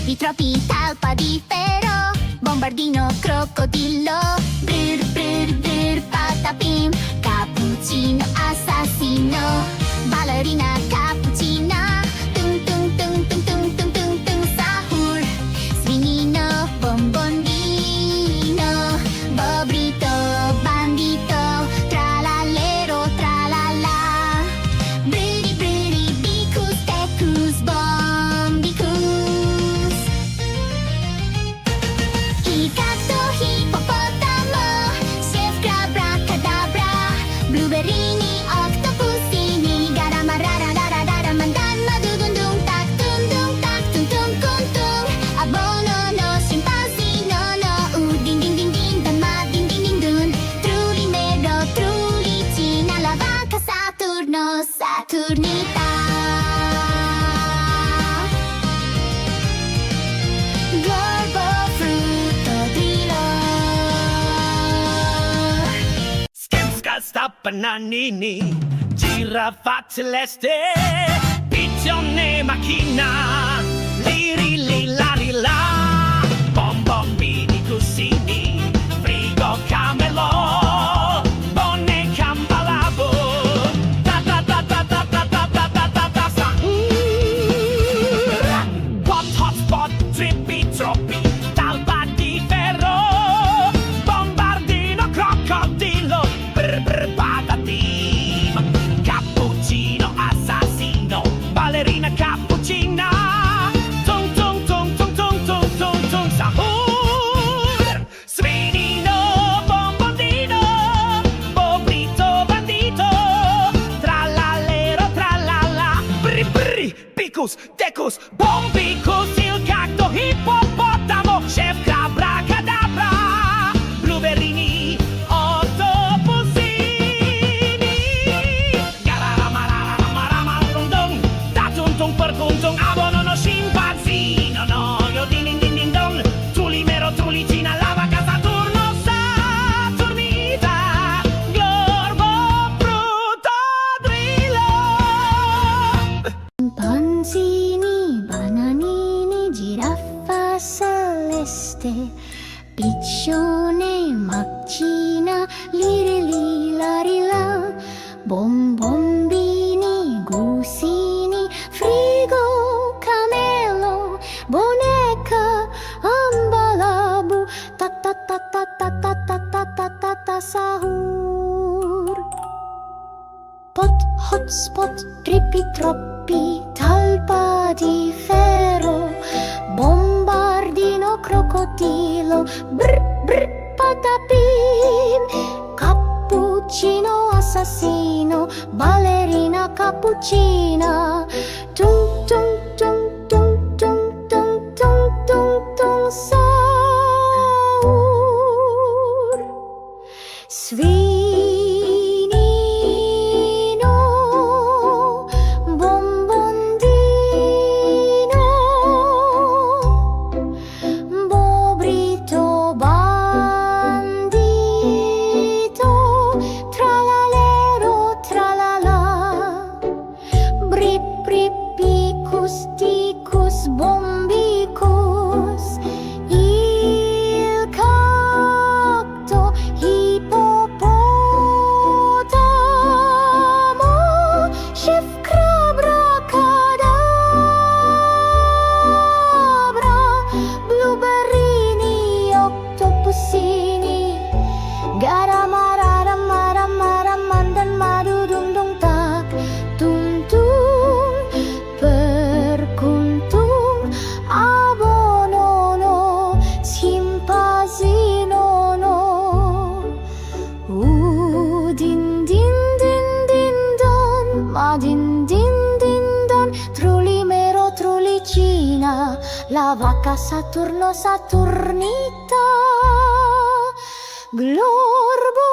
i troppi talpadifero, bombardino, crocodilo, brr brr brr, patapim, cappuccino assassino, ballerina cappuccina, tung tung tung tung tung tung tung tung, sahur, svinino, bombondino, bobrito, bandito, tralallero, tralala, briri briri, bicus, tecus, bombicus. Il gatto ippopotamo, chef abracadabra, blueberrini, octopusini, garamararararara, mandanma, dugundung, tak, tundung, tak, tuntung, kuntung, abono, no, scimpanzino, no, ding, ding, ding, ding, dan, ma, ding, ding, ding, dun, trulimero, trulicina, la vaca, Saturno, Saturnita. Gorbo, frutto, grillo. Skemska stappa nannini, giraffa celeste, piccione macchina, liri li la li la, bombombini cusini, frigo camelo, bonne cambalabo, ta ta ta ta ta ta ta ta ta ta ta sa. Hot hotspot, trippi troppi, talpa di ferro, bombardino, crocodilo, brr brr patatim, cappuccino assassino, ballerina cappuccina, tung tung tung tung tung tung tung tung, sahur, svinino, bombondino, bobrito, bandito, trallallero, trallalla, bri bri, picus, decus, bombicus, il gatto ippopotamo, chef abracadabra, blueberrini, ottopusini, gararamararamarararundung, tatuntung perkuntung, abono no scimpanzino, no, yo din din din din don, trulimero, trulicina, la vaca, Saturno, Saturnita, Gorbo, frutto, grillo. Scimpanzini, bananini, giraffa celeste, piccione, maccina, liri li la ri la, bombombini, gusini, frigo, camelo, boneca, ambalabu, ta ta ta ta ta ta ta ta ta ta ta, sahur. Pot, hotspot, trippi troppi, talpa di ferro, bombardino, crocodilo, brr brr patapim, cappuccino assassino, ballerina cappuccina, tung tung tung tung tung tung tung tung tung, sahur. Svinino, bombondino, bobrito, bandito, tralalero, tralala, brip brip, picus, ticus, bombicus, il gatto ippopotamo, chef abracadabra, blueberrini, octopusini, garamaramararam, mandan, madudundung, tak, tung tung, perkuntung, abonono, scimpanzino, no, din din din din don, ma din din din don, trulimero, trulicina, la vaca, Saturno, Saturnita, Glorbo,